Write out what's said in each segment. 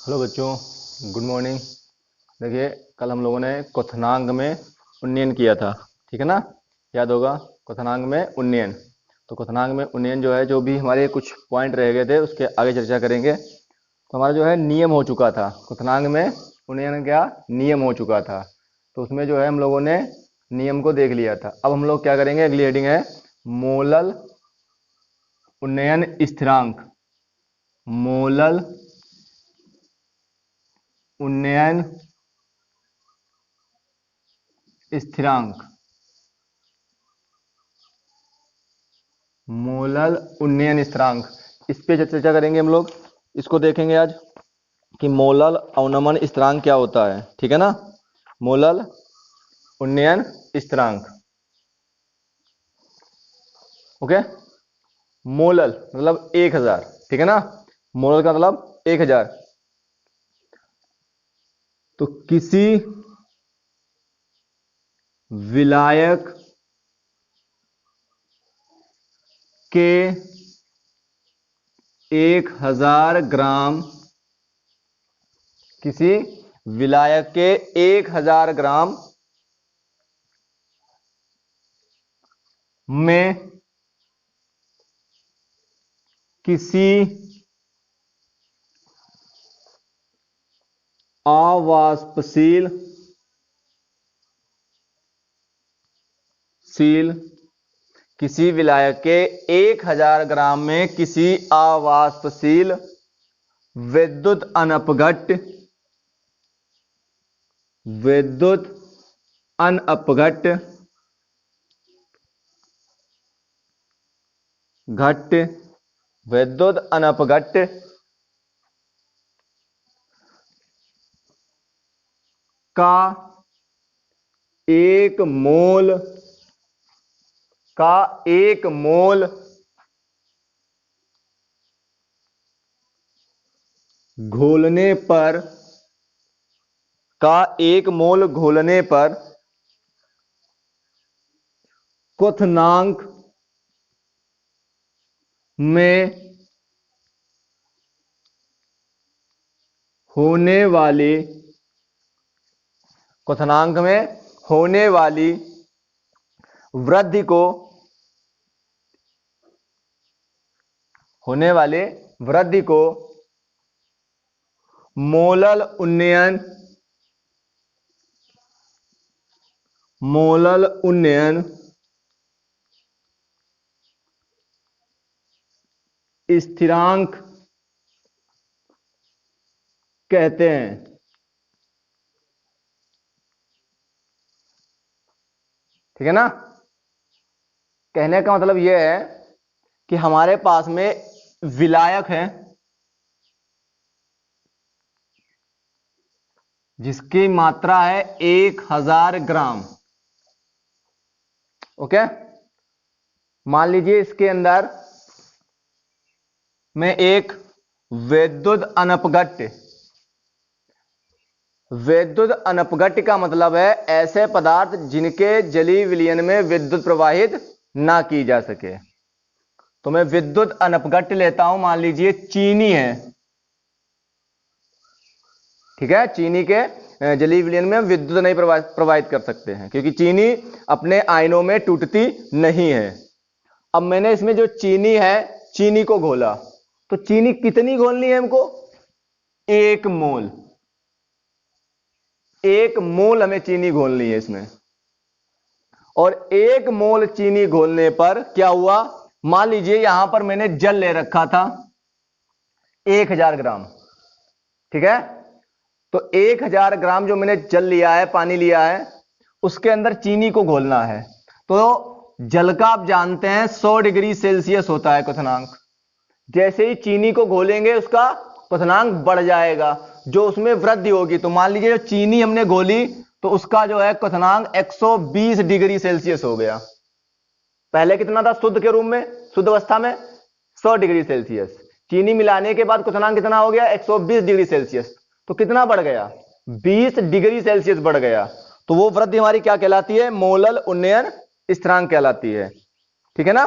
Hello बच्चों, good morning. देखिए, कल हम लोगों ने क्वथनांक में उन्नयन किया था, ठीक है ना। याद होगा, क्वथनांक में उन्नयन। तो क्वथनांक में उन्नयन जो है, जो भी हमारे कुछ पॉइंट रह गए थे उसके आगे चर्चा करेंगे। तो हमारा जो है नियम हो चुका था, क्वथनांक में उन्नयन क्या नियम हो चुका था। तो उसमें जो है हम लोगों ने नियम को देख लिया था। अब हम लोग क्या करेंगे, अगली हेडिंग है मोलल उन्नयन स्थिरांक। मोलल उन्नयन स्थिरांक। मोलल उन्नयन स्थिरांक, इस पे चर्चा करेंगे हम लोग। इसको देखेंगे आज कि मोलल अवनमन स्थिरांक क्या होता है, ठीक है ना। मोलल उन्नयन स्थिरांक, ओके। मोलल मतलब 1000, ठीक है ना। मोलल का मतलब 1000। तो किसी विलायक के 1000 ग्राम, किसी विलायक के 1000 ग्राम में किसी अवाष्पशील किसी विलायक के 1000 ग्राम में किसी अवाष्पशील विद्युत अनअपघट्ट विद्युत अनअपघट्ट का एक मोल घोलने पर क्वथनांक में होने वाली वृद्धि को मोलल उन्नयन स्थिरांक कहते हैं, ठीक है ना। कहने का मतलब यह है कि हमारे पास में विलायक है जिसकी मात्रा है 1000 ग्राम, ओके। मान लीजिए इसके अंदर में एक विद्युत अनपघट्ट का मतलब है ऐसे पदार्थ जिनके जलीय विलयन में विद्युत प्रवाहित ना की जा सके। तो मैं विद्युत अनपघट्ट लेता हूं, मान लीजिए चीनी है, ठीक है। चीनी के जलीय विलयन में विद्युत नहीं प्रवाहित कर सकते हैं क्योंकि चीनी अपने आयनों में टूटती नहीं है। अब मैंने इसमें जो चीनी है, चीनी को घोला, तो चीनी कितनी घोलनी है हमको? 1 मोल। 1 मोल हमें चीनी घोलनी है इसमें। और 1 मोल चीनी घोलने पर क्या हुआ, मान लीजिए यहां पर मैंने जल ले रखा था 1000 ग्राम, ठीक है। तो 1000 ग्राम जो मैंने जल लिया है, पानी लिया है, उसके अंदर चीनी को घोलना है। तो जल का आप जानते हैं 100 डिग्री सेल्सियस होता है क्वथनांक। जैसे ही चीनी को घोलेंगे उसका क्वथनांक बढ़ जाएगा, जो उसमें वृद्धि होगी। तो मान लीजिए जो चीनी हमने घोली तो उसका जो है क्वथनांक 120 डिग्री सेल्सियस हो गया। पहले कितना था शुद्ध के रूप में, शुद्ध अवस्था में 100 डिग्री सेल्सियस। चीनी मिलाने के बाद क्वथनांक कितना हो गया? 120 डिग्री सेल्सियस। तो कितना बढ़ गया? 20 डिग्री सेल्सियस बढ़ गया। तो वो वृद्धि हमारी क्या कहलाती है? मोलल उन्नयन स्थिरांक कहलाती है, ठीक है ना।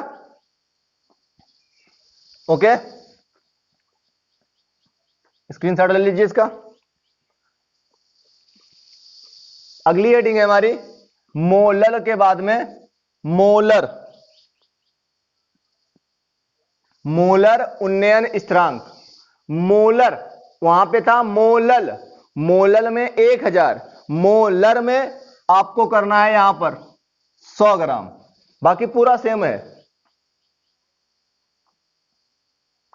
ओके। स्क्रीनशॉट ले लीजिए इसका। अगली हेडिंग है हमारी मोलर के बाद में मोलर, मोलर उन्नयन स्थिरांक। मोलर वहां पे था मोलल, मोलल में 1000, मोलर में आपको करना है यहां पर 100 ग्राम, बाकी पूरा सेम है,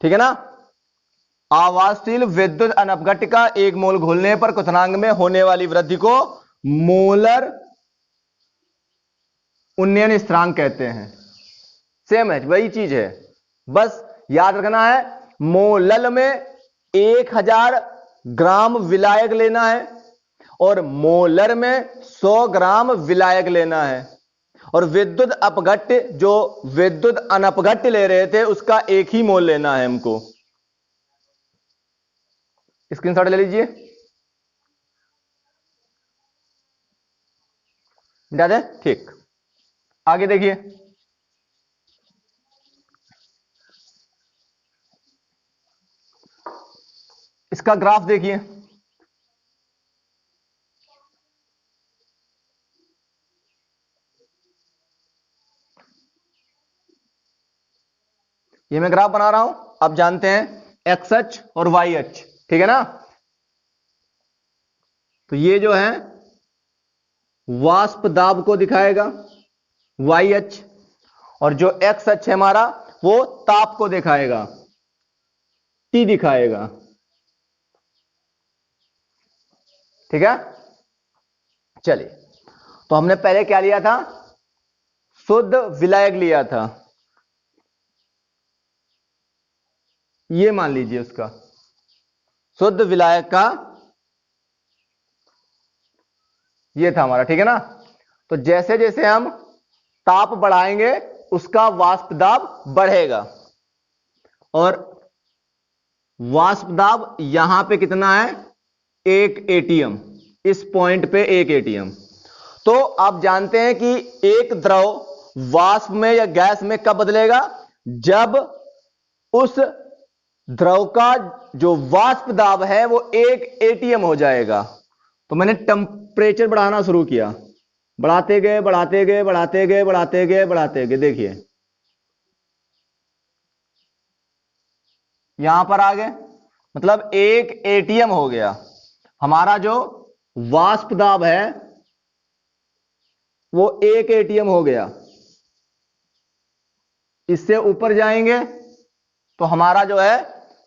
ठीक है ना। आवासशील विद्युत अनपघट्य का 1 मोल घोलने पर क्वथनांक में होने वाली वृद्धि को मोलर उन्नयन स्थिरांक कहते हैं। सेम है, वही चीज है, बस याद रखना है मोलल में 1000 ग्राम विलायक लेना है और मोलर में 100 ग्राम विलायक लेना है, और विद्युत अपघट्य जो विद्युत अनपघट्य ले रहे थे उसका 1 ही मोल लेना है हमको। स्क्रीनशॉट ले लीजिए, मिटा दें, ठीक। आगे देखिए, इसका ग्राफ देखिए, ये मैं ग्राफ बना रहा हूं, आप जानते हैं एक्स अक्ष और वाई अक्ष, ठीक है ना। तो ये जो है वाष्प दाब को दिखाएगा वाई अक्ष, और जो एक्स अक्ष है हमारा वो ताप को दिखाएगा, टी दिखाएगा, ठीक है। चलिए, तो हमने पहले क्या लिया था, शुद्ध विलायक लिया था, ये मान लीजिए उसका शुद्ध विलायक का ये था हमारा, ठीक है ना। तो जैसे जैसे हम ताप बढ़ाएंगे उसका वाष्प दाब बढ़ेगा, और वाष्प दाब यहां पे कितना है 1 एटीएम, इस पॉइंट पे 1 एटीएम। तो आप जानते हैं कि एक द्रव वाष्प में या गैस में कब बदलेगा, जब उस द्रव का जो वाष्प दाब है वो 1 एटीएम हो जाएगा। तो मैंने टेम्परेचर बढ़ाना शुरू किया, बढ़ाते गए बढ़ाते गए बढ़ाते गए बढ़ाते गए बढ़ाते गए, देखिए यहां पर आ गए, मतलब 1 एटीएम हो गया हमारा, जो वाष्प दाब है वो 1 एटीएम हो गया। इससे ऊपर जाएंगे तो हमारा जो है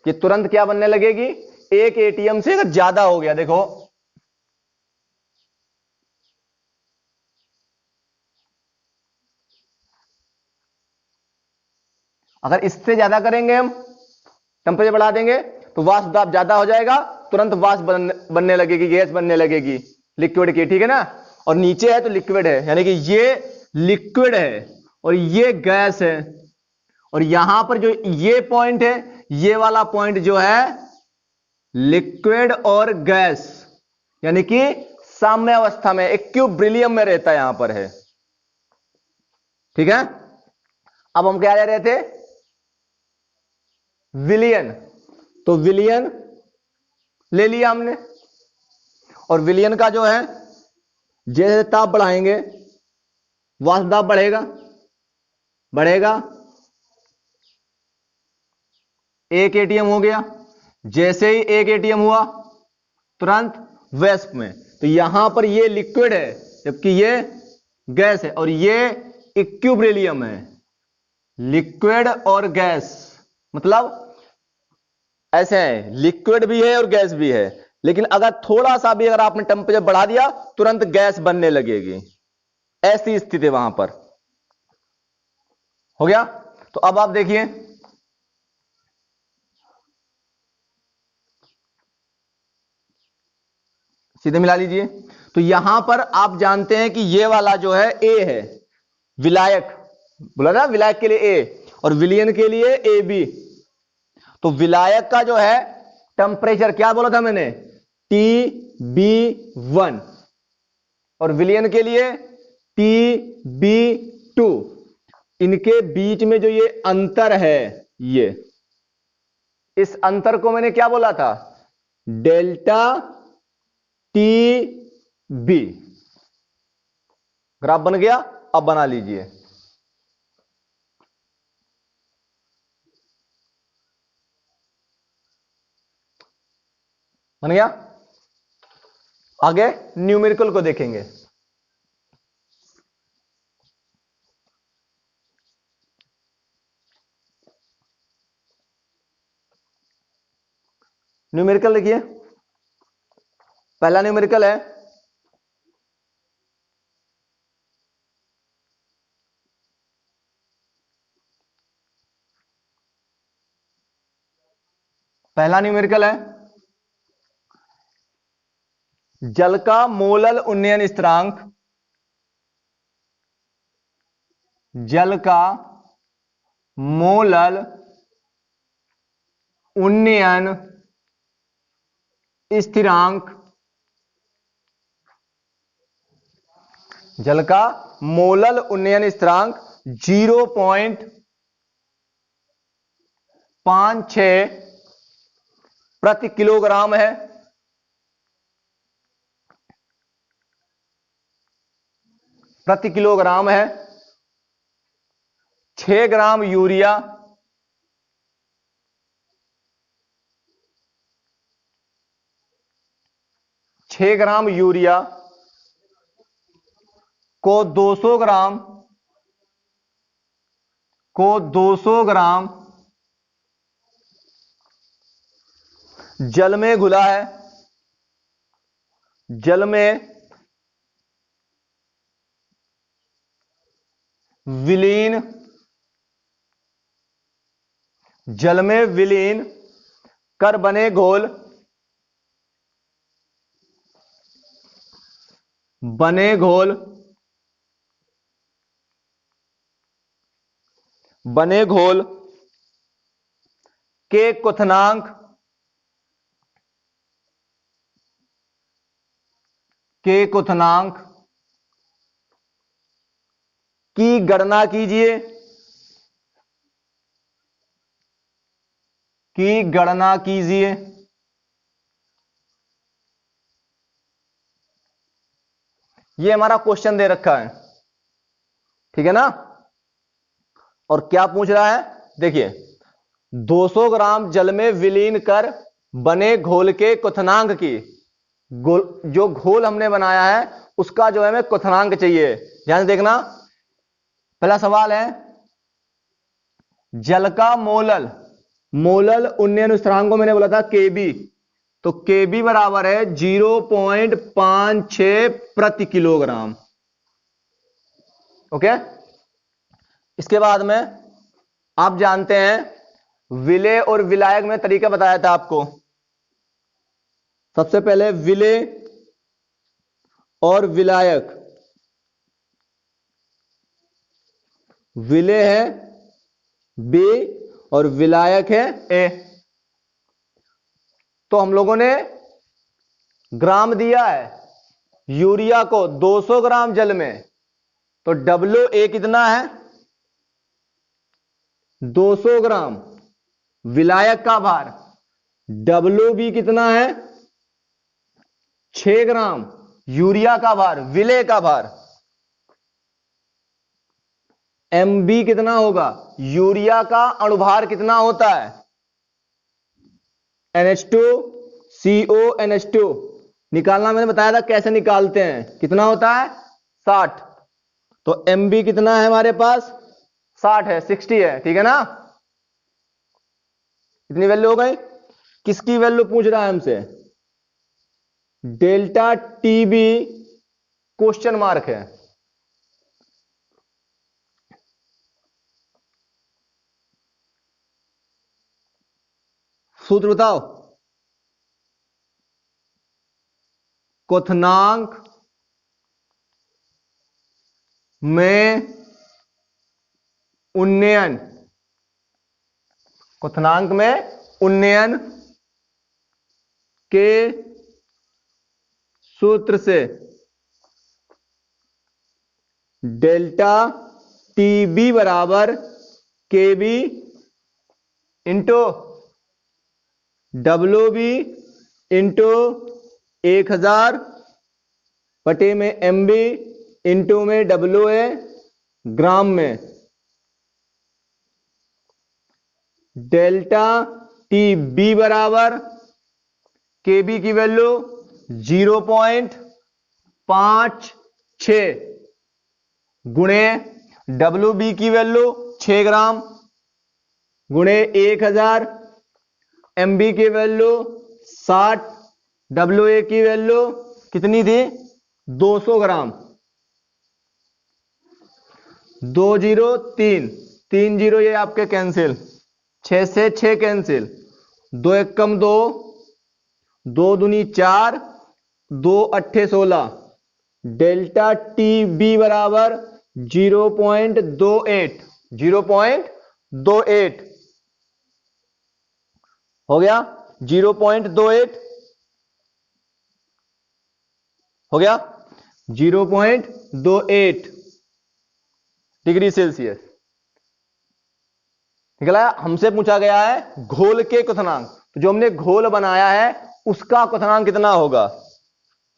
कि तुरंत क्या बनने लगेगी, 1 एटीएम से अगर ज्यादा हो गया, देखो अगर इससे ज्यादा करेंगे हम, टेम्परेचर बढ़ा देंगे तो वाष्प दाब ज्यादा हो जाएगा, तुरंत वाष्प बनने लगेगी, गैस बनने लगेगी लिक्विड की, ठीक है ना। और नीचे है तो लिक्विड है, यानी कि ये लिक्विड है और ये गैस है, और यहां पर जो ये पॉइंट है, ये वाला पॉइंट जो है लिक्विड और गैस, यानी कि साम्य अवस्था में, इक्विलिब्रियम में रहता है, यहां पर है, ठीक है। अब हम क्या ले रहे थे, विलयन, तो विलयन ले लिया हमने, और विलयन का जो है जैसे ताप बढ़ाएंगे वाष्प दाब बढ़ेगा बढ़ेगा, 1 एटीएम हो गया, जैसे ही 1 एटीएम हुआ तुरंत वाष्प में, तो यहां पर ये लिक्विड है जबकि ये गैस है, और ये इक्विलिब्रियम है, लिक्विड और गैस, मतलब ऐसे है, लिक्विड भी है और गैस भी है, लेकिन अगर थोड़ा सा भी अगर आपने टेम्परेचर बढ़ा दिया तुरंत गैस बनने लगेगी, ऐसी स्थिति वहां पर हो गया। तो अब आप देखिए, सीधे मिला लीजिए, तो यहां पर आप जानते हैं कि ये वाला जो है ए है, विलायक बोला ना, विलायक के लिए ए और विलयन के लिए ए बी। तो विलायक का जो है टेम्परेचर क्या बोला था मैंने, TB1, और विलयन के लिए TB2। इनके बीच में जो ये अंतर है, ये इस अंतर को मैंने क्या बोला था, डेल्टा टी बी। ग्राफ बन गया, अब बना लीजिए। बन गया। आगे न्यूमेरिकल को देखेंगे। न्यूमेरिकल देखिए, पहला न्यूमेरिकल है जल का मोलल उन्नयन स्थिरांक, जल का मोलल उन्नयन स्थिरांक, जल का मोलल उन्नयन स्थिरांक 0.56 प्रति किलोग्राम है। प्रति किलोग्राम है। 6 ग्राम यूरिया, 6 ग्राम यूरिया को 200 ग्राम जल में घुला है। जल में विलीन, जल में विलीन कर बने घोल, बने घोल, बने घोल के क्वथनांक, के क्वथनांक की गणना कीजिए, की गणना कीजिए। ये हमारा क्वेश्चन दे रखा है, ठीक है ना। और क्या पूछ रहा है, देखिए 200 ग्राम जल में विलीन कर बने घोल के क्वथनांक की, जो घोल हमने बनाया है उसका जो है हमें क्वथनांक चाहिए। ध्यान से देखना, पहला सवाल है जल का मोलल, मोलल उन्नयन स्थिरांक को मैंने बोला था केबी, तो केबी बराबर है 0.56 प्रति किलोग्राम। ओके। इसके बाद में आप जानते हैं विलेय और विलायक में तरीका बताया था आपको। सबसे पहले विलेय और विलायक, विलेय है बी और विलायक है ए। तो हम लोगों ने ग्राम दिया है यूरिया को 200 ग्राम जल में, तो WA कितना है 200 ग्राम, विलायक का भार WB कितना है 6 ग्राम, यूरिया का भार, विलेय का भार MB कितना होगा, यूरिया का अणुभार कितना होता है NH2CO NH2 निकालना मैंने बताया था कैसे निकालते हैं, कितना होता है 60। तो MB कितना है हमारे पास 60 है, 60 है, ठीक है ना। कितनी वैल्यू हो गई, किसकी वैल्यू पूछ रहा है हमसे, डेल्टा TB क्वेश्चन मार्क है। सूत्र बताओ, क्वथनांक में उन्नयन, क्वथनांक में उन्नयन के सूत्र से डेल्टा TB बराबर KB इंटू WB इंटू 1000 बटे में MB इंटू में WA ग्राम में। डेल्टा TB बराबर KB की वैल्यू 0.56 गुणे WB की वैल्यू 6 ग्राम गुणे 1000, MB की वैल्यू 60, WA की वैल्यू कितनी थी 200 ग्राम। 2 0 3 3 0 ये आपके कैंसिल, 6 से 6 कैंसिल, 2 1 कम 2, 2 दूनी 4, 2 अट्ठे 16। डेल्टा TB बराबर 0.28 0.28 हो गया। 0.28 हो गया। 0.28 डिग्री सेल्सियस निकला। हमसे पूछा गया है घोल के क्वथनांक, तो जो हमने घोल बनाया है उसका क्वथनांक कितना होगा,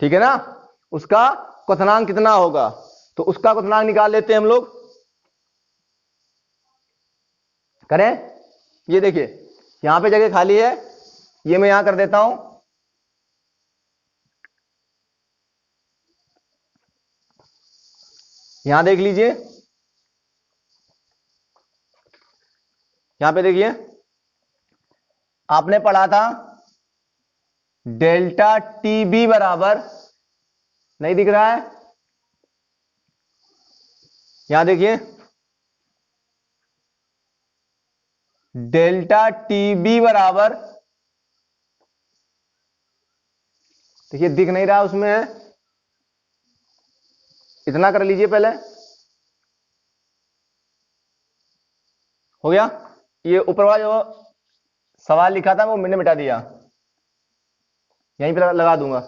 ठीक है ना, उसका क्वथनांक कितना होगा, तो उसका क्वथनांक निकाल लेते हैं हम लोग। करें, ये देखिए यहां पे जगह खाली है, ये मैं यहां कर देता हूं। यहां देख लीजिए, यहां पे देखिए आपने पढ़ा था डेल्टा TB बराबर, नहीं दिख रहा है, यहां देखिए डेल्टा TB बराबर, देखिए दिख नहीं रहा उसमें है, इतना कर लीजिए पहले, हो गया। ये ऊपर वाला जो सवाल लिखा था वो मैंने मिटा दिया, यहीं पे लगा दूंगा।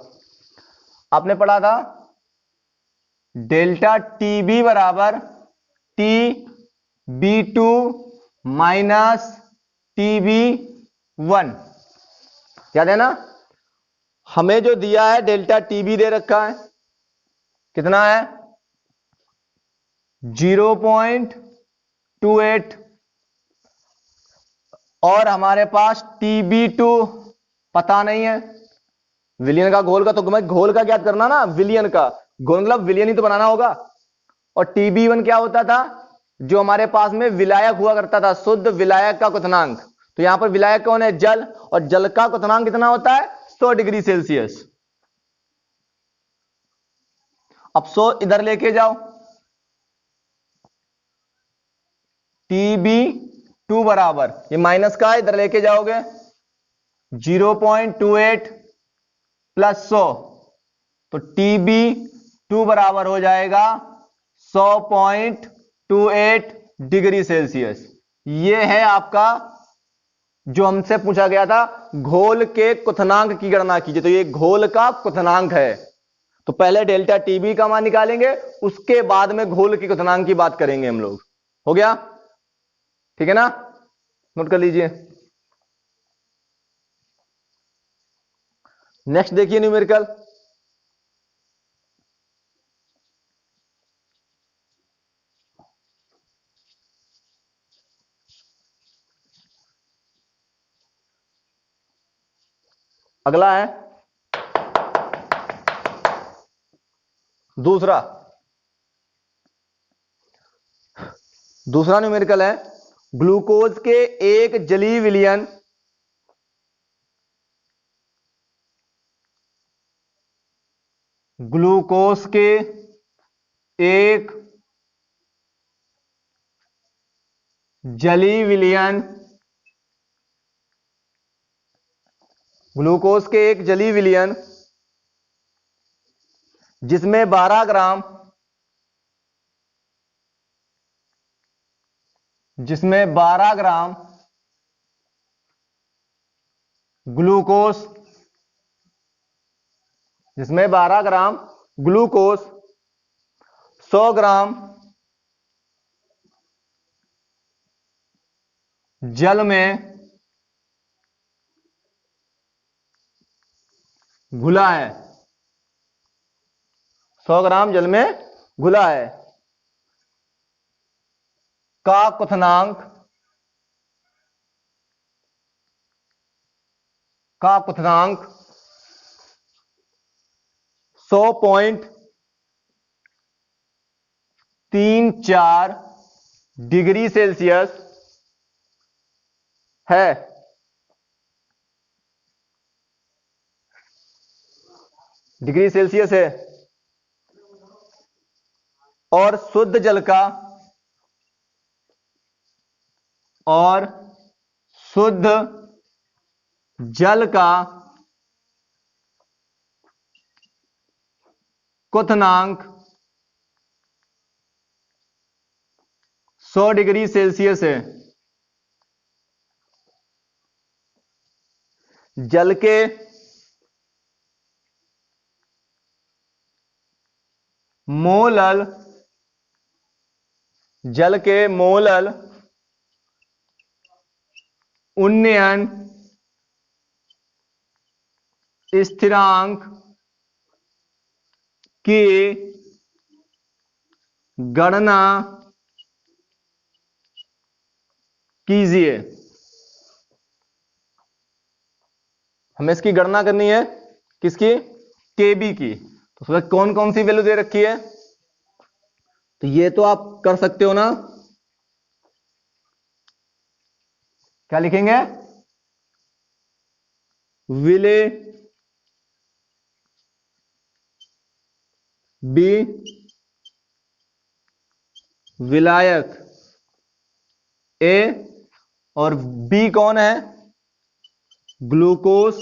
आपने पढ़ा था डेल्टा TB बराबर TB2 माइनस TB1, याद है ना। हमें जो दिया है डेल्टा TB दे रखा है, कितना है 0.28 और हमारे पास TB2 पता नहीं है। विलियन का घोल का, तो मैं घोल का ज्ञात करना ना, विलियन का घोल मतलब विलियन ही तो बनाना होगा। और TB1 क्या होता था, जो हमारे पास में विलायक हुआ करता था, शुद्ध विलायक का क्वथनांक। तो यहां पर विलायक कौन है, जल, और जल का क्वथनांक कितना होता है 100 डिग्री सेल्सियस। अब 100 इधर लेके जाओ, TB2 बराबर, ये माइनस का इधर लेके जाओगे 0.28 प्लस 100, तो TB2 बराबर हो जाएगा 100.28 डिग्री सेल्सियस। ये है आपका जो हमसे पूछा गया था, घोल के क्वथनांक की गणना कीजिए। तो ये घोल का क्वथनांक है, तो पहले डेल्टा TB का मान निकालेंगे, उसके बाद में घोल के क्वथनांक की बात करेंगे हम लोग। हो गया, ठीक है ना, नोट कर लीजिए। नेक्स्ट देखिए न्यूमेरिकल, अगला है दूसरा न्यूमेरिकल है ग्लूकोज के एक जलीय विलयन ग्लूकोज के एक जलीय विलयन ग्लूकोज के एक जलीय विलयन जिसमें 12 ग्राम ग्लूकोज, जिसमें 12 ग्राम ग्लूकोज, 100 ग्राम जल में घुला है, 100 ग्राम जल में घुला है, का क्वथनांक 100.34 डिग्री सेल्सियस है। डिग्री सेल्सियस है और शुद्ध जल का क्वथनांक 100 डिग्री सेल्सियस है। जल के मोलल उन्नयन स्थिरांक की गणना कीजिए। हमें इसकी गणना करनी है, किसकी? केबी की। तो उसमें कौन कौन सी वैल्यू दे रखी है? तो ये तो आप कर सकते हो ना, क्या लिखेंगे? विले बी विलायक ए, और बी कौन है? ग्लूकोज।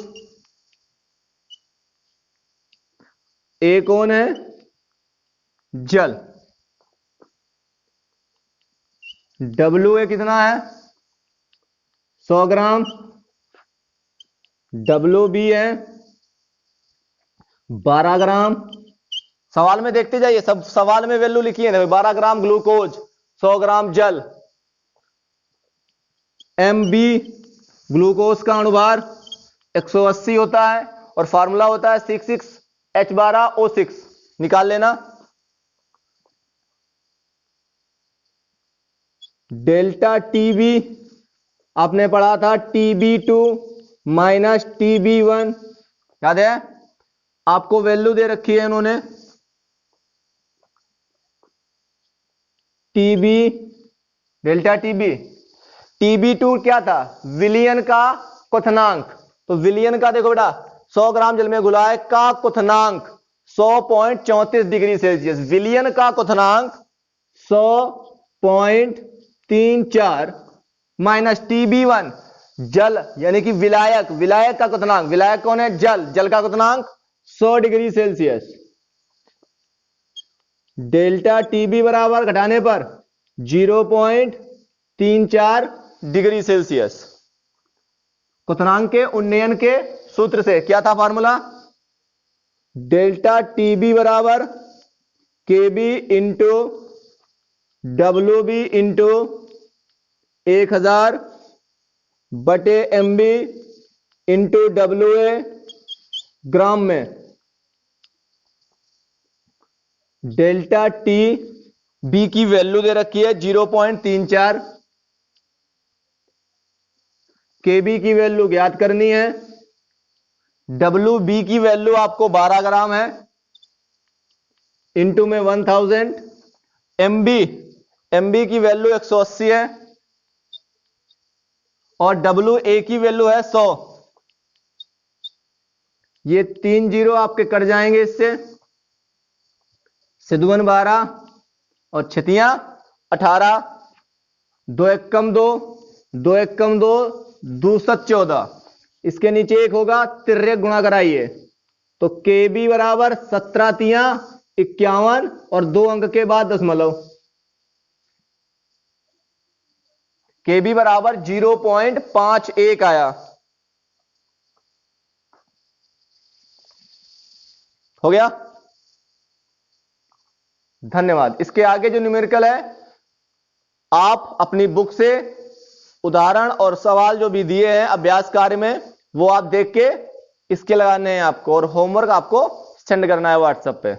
ए कौन है? जल। WA कितना है? 100 ग्राम। WB है 12 ग्राम। सवाल में देखते जाइए, सब सवाल में वैल्यू लिखी है। 12 ग्राम ग्लूकोज, 100 ग्राम जल। MB ग्लूकोज का अणुभार 180 होता है और फार्मूला होता है 66H12O6। निकाल लेना। डेल्टा TB आपने पढ़ा था, TB2 माइनस TB1, याद है? आपको वैल्यू दे रखी है इन्होंने, TB, डेल्टा TB। TB2 क्या था? विलयन का क्वथनांक। तो विलयन का देखो बेटा, 100 ग्राम जल में घुला है, का क्वथनांक 100.34 डिग्री सेल्सियस। विलयन का क्वथनांक 100.34 माइनस TB1 जल, यानी कि विलायक का क्वथनांक। विलायक कौन है? जल का क्वथनांक 100 डिग्री सेल्सियस। डेल्टा TB बराबर घटाने पर 0.34 डिग्री सेल्सियस। क्वथनांक के उन्नयन के सूत्र से क्या था फार्मूला? डेल्टा TB बराबर KB इंटू WB इंटू 1000 बटे MB इंटू WA ग्राम में। डेल्टा TB की वैल्यू दे रखी है 0.34, KB की वैल्यू ज्ञात करनी है, WB की वैल्यू आपको 12 ग्राम है, इंटू में 1000, MB की वैल्यू 180 है और WA की वैल्यू है 100। ये 3 जीरो आपके कट जाएंगे इससे, सिद्धवन 12 और छतियां 18, 2 एकम 2, 2 एकम 2, 2 सत 14। इसके नीचे एक होगा, तिर्यक गुणा कराइए। तो KB बराबर 17 तियां 51 और 2 अंक के बाद दशमलव। KB बराबर 0.51 आया। हो गया? धन्यवाद। इसके आगे जो न्यूमेरिकल है, आप अपनी बुक से उदाहरण और सवाल जो भी दिए हैं अभ्यास कार्य में, वो आप देख के इसके लगाने हैं आपको और होमवर्क आपको सेंड करना है व्हाट्सएप पे।